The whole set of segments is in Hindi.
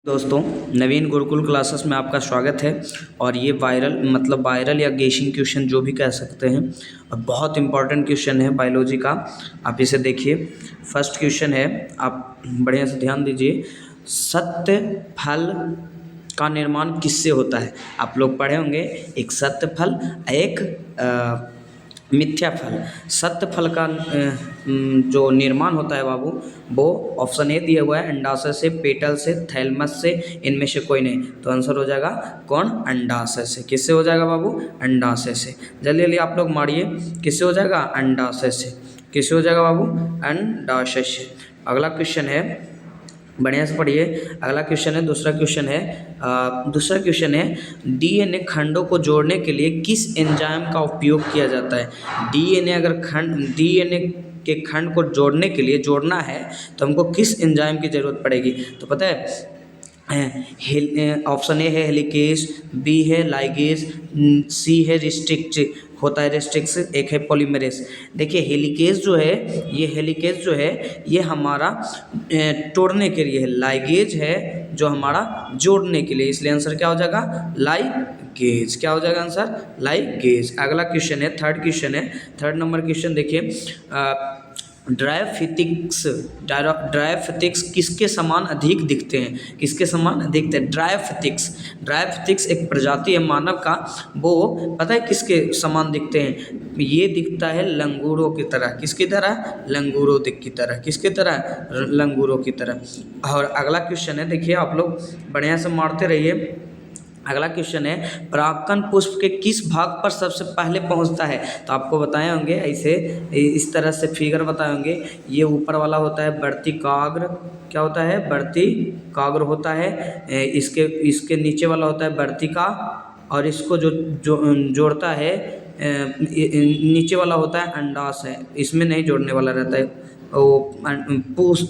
दोस्तों, नवीन गुरुकुल क्लासेस में आपका स्वागत है। और ये वायरल या गेसिंग क्वेश्चन जो भी कह सकते हैं, और बहुत इंपॉर्टेंट क्वेश्चन है बायोलॉजी का। आप इसे देखिए। फर्स्ट क्वेश्चन है, आप बढ़िया से ध्यान दीजिए। सत्य फल का निर्माण किससे होता है? आप लोग पढ़े होंगे, एक सत्य फल, एक मिथ्या फल। सत्य फल का जो निर्माण होता है बाबू, वो ऑप्शन ए दिया हुआ है, अंडाशय से, पेटल से, थैलमस से, इनमें से कोई नहीं। तो आंसर हो जाएगा कौन? अंडाशय से। किससे हो जाएगा बाबू? अंडाशय से। जल्दी जल्दी आप लोग मारिए, किससे हो जाएगा? अंडाशय से। किससे हो जाएगा बाबू? अंडाशय से। अगला क्वेश्चन है, बढ़िया से पढ़िए। अगला क्वेश्चन है, दूसरा क्वेश्चन है डीएनए खंडों को जोड़ने के लिए किस एंजाइम का उपयोग किया जाता है? डीएनए के खंड को जोड़ने के लिए जोड़ना है तो हमको किस एंजाइम की जरूरत पड़ेगी? तो पता है, ऑप्शन ए है हेलिकेज, बी है लाइगेज, सी है रिस्ट्रिक्ट होता है रिस्ट्रिक्स, एक है पॉलीमरेज। देखिए हेलिकेज जो है ये हमारा तोड़ने के लिए है, लाइगेज है जो हमारा जोड़ने के लिए, इसलिए आंसर क्या हो जाएगा? लाइगेज। क्या हो जाएगा आंसर? लाइगेज। अगला क्वेश्चन है, थर्ड नंबर क्वेश्चन देखिए। ड्रायोफिथिक्स किसके समान अधिक दिखते हैं? किसके समान अधिक दिखते हैं? ड्रायोफिथिक्स एक प्रजाति है मानव का, वो पता है किसके समान दिखते हैं? ये दिखता है लंगूरों की तरह। किसकी तरह? लंगूरों की तरह। किसकी तरह? लंगूरों की तरह। और अगला क्वेश्चन है, देखिए आप लोग बढ़िया से मारते रहिए। अगला क्वेश्चन है, परागकण पुष्प के किस भाग पर सबसे पहले पहुंचता है? तो आपको बताए होंगे ऐसे, इस तरह से फिगर बताए होंगे। ये ऊपर वाला होता है वर्तिकाग्र। क्या होता है? वर्तिकाग्र होता है। इसके नीचे वाला होता है वर्तिका, और इसको जो जोड़ता है नीचे वाला होता है अंडाशय। इसमें नहीं जोड़ने वाला रहता है, वो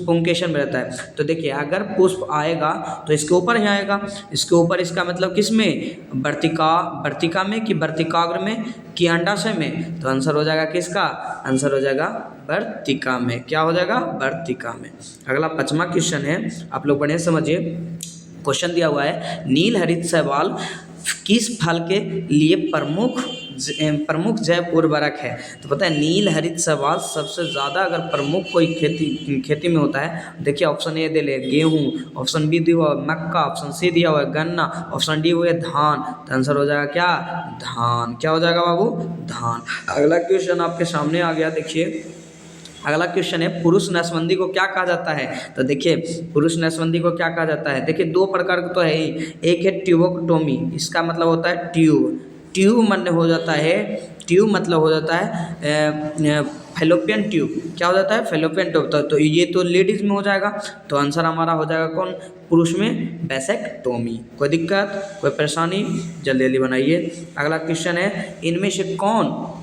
पुंकेशन में रहता है। तो देखिए अगर पुष्प आएगा तो इसके ऊपर ही आएगा। इसके ऊपर, इसका मतलब किस में? वर्तिका में कि वर्तिकाग्र में कि अंडाशय में? तो आंसर हो जाएगा किसका? आंसर हो जाएगा वर्तिका में। क्या हो जाएगा? वर्तिका में। अगला 5वां क्वेश्चन है, आप लोग बढ़िया समझिए। क्वेश्चन दिया हुआ है, नील हरित शैवाल किस फल के लिए प्रमुख जैव उर्वरक है? तो पता है नील हरित शैवाल सबसे ज़्यादा अगर प्रमुख कोई खेती में होता है, देखिए ऑप्शन ए दे ले गेहूँ, ऑप्शन बी दिया हुआ मक्का, ऑप्शन सी दिया हुआ है गन्ना, ऑप्शन डी हुआ है धान। तो आंसर हो जाएगा क्या? धान। क्या हो जाएगा बाबू? धान। अगला क्वेश्चन आपके सामने आ गया, देखिए। अगला क्वेश्चन है, पुरुष नसबंदी को क्या कहा जाता है? तो देखिए पुरुष नसबंदी को क्या कहा जाता है? देखिए दो प्रकार का तो है ही। एक है ट्यूबोक्टोमी, इसका मतलब होता है ट्यूब मतलब हो जाता है फेलोपियन ट्यूब। क्या हो जाता है? Fallopian tube. तो ये तो लेडीज़ में हो जाएगा। तो आंसर हमारा हो जाएगा कौन? पुरुष में वैसेक्टोमी। कोई दिक्कत, कोई परेशानी? जल्दी जल्दी बनाइए। अगला क्वेश्चन है, इनमें से कौन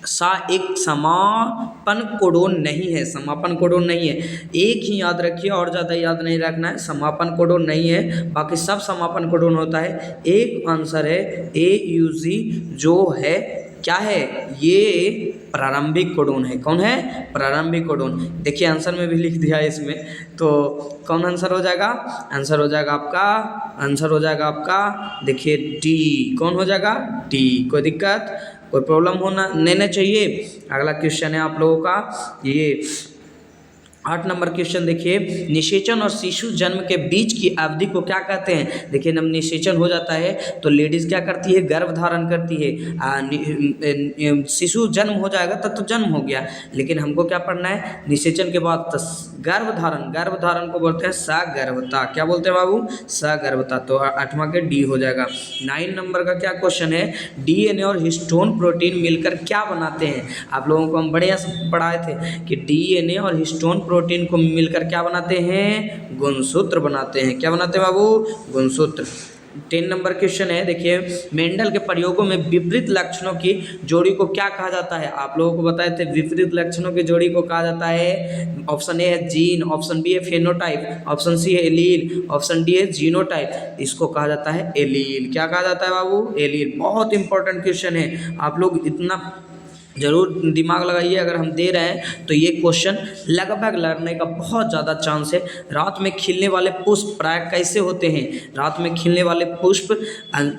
सा एक समापन कोडोन नहीं है? समापन कोडोन नहीं है, एक ही याद रखिए और ज़्यादा याद नहीं रखना है। समापन कोडोन नहीं है, बाकी सब समापन कोडोन होता है। एक आंसर है AUG, जो है क्या है? ये प्रारंभिक कोडोन है। कौन है? प्रारंभिक कोडोन। देखिए आंसर में भी लिख दिया है इसमें, तो कौन आंसर हो जाएगा? आंसर हो जाएगा आपका देखिए डी। कौन हो जाएगा? डी। कोई दिक्कत, कोई प्रॉब्लम होना नहीं चाहिए। अगला क्वेश्चन है आप लोगों का ये 8 नंबर क्वेश्चन देखिए, निषेचन और शिशु जन्म के बीच की अवधि को क्या कहते हैं? देखिए जब निषेचन हो जाता है तो लेडीज़ क्या करती है? गर्भ धारण करती है। शिशु जन्म हो जाएगा तब तो जन्म हो गया, लेकिन हमको क्या पढ़ना है? निषेचन के बाद गर्भ धारण को बोलते हैं सगर्भता। क्या बोलते हैं बाबू? सगर्भता। तो 8वां के डी हो जाएगा। 9 नंबर का क्या क्वेश्चन है, डीएनए और हिस्टोन प्रोटीन मिलकर क्या बनाते हैं? आप लोगों को हम बढ़िया से पढ़ाए थे कि डीएनए और हिस्टोन प्रोटीन को मिलकर क्या बनाते हैं? गुणसूत्र बनाते हैं। क्या बनाते हैं बाबू? गुणसूत्र। 10 नंबर क्वेश्चन है, देखिए मेंडल के प्रयोगों में विपरीत लक्षणों की जोड़ी को क्या कहा जाता है? आप लोगों को बताए थे विपरीत लक्षणों की जोड़ी को कहा जाता है, ऑप्शन ए है जीन, ऑप्शन बी है फेनोटाइप, ऑप्शन सी है एलील, ऑप्शन डी है जीनोटाइप। इसको कहा जाता है एलील। क्या कहा जाता है बाबू? एलील। बहुत इंपॉर्टेंट क्वेश्चन है, आप लोग इतना ज़रूर दिमाग लगाइए। अगर हम दे रहे हैं तो ये क्वेश्चन लगभग लगने का बहुत ज़्यादा चांस है। रात में खिलने वाले पुष्प प्राय कैसे होते हैं? रात में खिलने वाले पुष्प,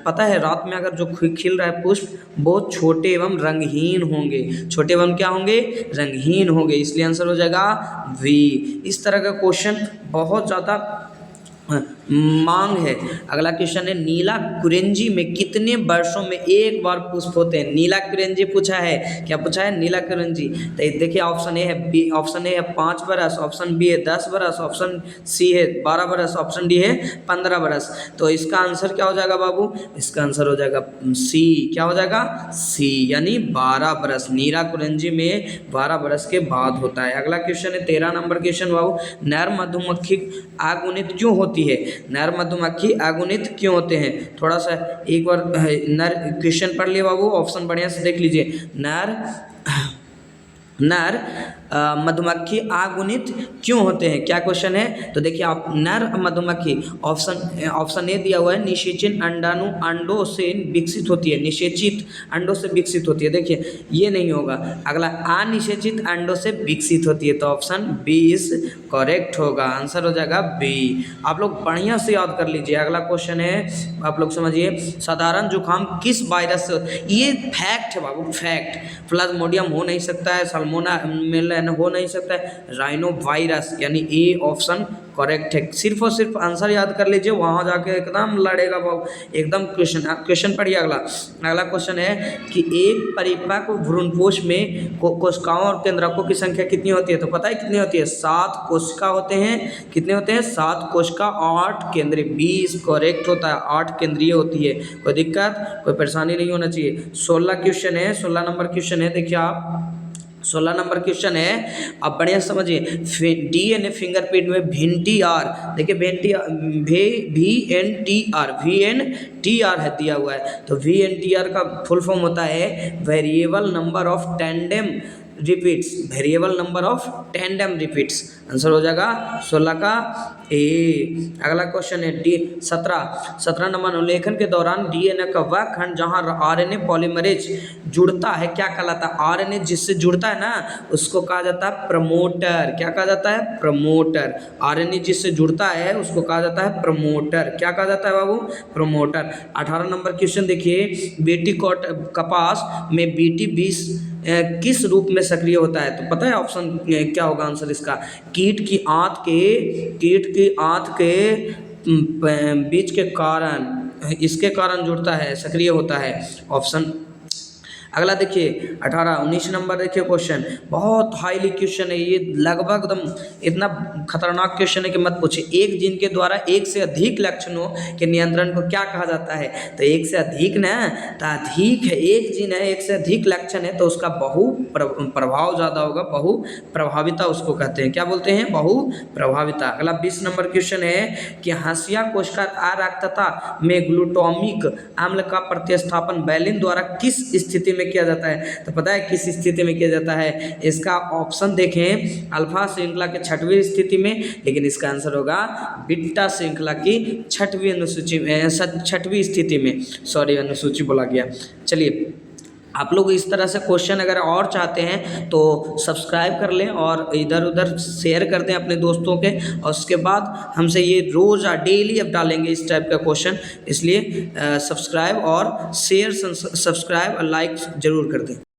पता है रात में अगर जो खिल रहा है पुष्प वो छोटे एवं रंगहीन होंगे। छोटे एवं क्या होंगे? रंगहीन होंगे। इसलिए आंसर हो जाएगा वी। इस तरह का क्वेश्चन बहुत ज़्यादा मांग है। अगला क्वेश्चन है, नीला कुरेंजी में कितने वर्षों में एक बार पुष्प होते हैं? नीला कुरेंजी पूछा है। क्या पूछा है? नीला कुरेंजी। तो देखिए ऑप्शन ए है बी, ऑप्शन ए है 5 बरस, ऑप्शन बी है 10 बरस, ऑप्शन सी है 12 बरस, ऑप्शन डी है 15 बरस। तो इसका आंसर क्या हो जाएगा बाबू? इसका आंसर हो जाएगा सी। क्या हो जाएगा? सी, यानी 12 बरस। नीला कुरेंजी में 12 बरस के बाद होता है। अगला क्वेश्चन है 13 नंबर क्वेश्चन बाबू, नर मधुमक्खी आगुनित क्यों होती है? नर मधुमक्खी आगुनित क्यों होते हैं? थोड़ा सा एक बार नर क्वेश्चन पढ़ लिए बाबू, ऑप्शन बढ़िया से देख लीजिए। नर मधुमक्खी आगुनित क्यों होते हैं? क्या क्वेश्चन है? तो देखिए आप, नर मधुमक्खी, ऑप्शन ए दिया हुआ है, निषेचित अंडों से विकसित होती है। निषेचित अंडों से विकसित होती है, देखिए ये नहीं होगा। अगला अनिषेचित अंडों से विकसित होती है, तो ऑप्शन बी इज करेक्ट होगा। आंसर हो जाएगा बी। आप लोग बढ़िया से याद कर लीजिए। अगला क्वेश्चन है, आप लोग समझिए, साधारण जुकाम किस वायरस से? ये फैक्ट है बाबू, फैक्ट। प्लाज्मोडियम हो नहीं सकता है, साल्मोना हो नहीं सकता है, राइनो वायरस, यानी ए ऑप्शन करेक्ट है। सिर्फ और सिर्फ आंसर याद कर लीजिए, वहाँ जाके एकदम लड़ेगा बाबू, एकदम। क्वेश्चन पढ़िए। अगला क्वेश्चन है कि एक परिपक्व भ्रूणपोष में कोशिकाओं और केंद्रकों की संख्या कितनी होती है? तो पता है कितनी होती है? 7 कोशिका होते हैं। कितने होते हैं? 7 कोशिका, 8 केंद्रीय। 20 करेक्ट होता है, 8 केंद्रीय होती है। कोई दिक्कत, कोई परेशानी नहीं होना चाहिए। 16 क्वेश्चन है, 16 नंबर क्वेश्चन है, देखिए आप 16 नंबर क्वेश्चन है, आप बढ़िया समझिए। डीएनए फिंगरप्रिंट में VNTR, देखिए VNTR है दिया हुआ है। तो VNTR का फुल फॉर्म होता है variable number of tandem repeats. Variable number of tandem repeats. Answer हो जाएगा 16 का ए। अगला क्वेश्चन है 17 नंबर, उल्लेखन के दौरान डीएनए का वह खंड जहां आरएनए पॉलीमरेज जुड़ता है क्या कहलाता है? आरएनए जिससे जुड़ता है ना, उसको कहा जाता है प्रमोटर। क्या कहा जाता है? प्रमोटर। आरएनए जिससे जुड़ता है उसको कहा जाता है प्रमोटर। क्या कहा जाता है बाबू? प्रमोटर। 18 नंबर क्वेश्चन देखिए, बेटी कपास में BT20 किस रूप में सक्रिय होता है? तो पता है ऑप्शन क्या होगा आंसर इसका? कीट की आंत के बीच के कारण, इसके कारण जुड़ता है, सक्रिय होता है। ऑप्शन अगला देखिए 19 नंबर देखिए क्वेश्चन, बहुत हाईली क्वेश्चन है ये, लगभग एकदम इतना खतरनाक क्वेश्चन है कि मत पूछिए। एक जीन के द्वारा एक से अधिक लक्षणों के नियंत्रण को क्या कहा जाता है? तो एक से अधिक ना, तो अधिक है, एक जीन है, एक से अधिक लक्षण है, तो उसका बहु प्रभाव ज़्यादा होगा, बहु प्रभाविता उसको कहते हैं। क्या बोलते हैं? बहु प्रभाविता। अगला 20 नंबर क्वेश्चन है कि हंसिया कोशिका अरक्तता में ग्लूटामिक अम्ल का प्रतिस्थापन बैलिन द्वारा किस स्थिति में किया जाता है? तो पता है किस स्थिति में किया जाता है? इसका ऑप्शन देखें, अल्फा श्रृंखला के 6वीं स्थिति में, लेकिन इसका आंसर होगा बीटा श्रृंखला की 6वीं अनुसूची में, 6वीं स्थिति में। सॉरी, अनुसूची बोला गया। चलिए, आप लोग इस तरह से क्वेश्चन अगर और चाहते हैं तो सब्सक्राइब कर लें और इधर उधर शेयर कर दें अपने दोस्तों के, और उसके बाद हमसे ये रोज़ डेली अब डालेंगे इस टाइप का क्वेश्चन। इसलिए सब्सक्राइब और शेयर, सब्सक्राइब और लाइक ज़रूर कर दें।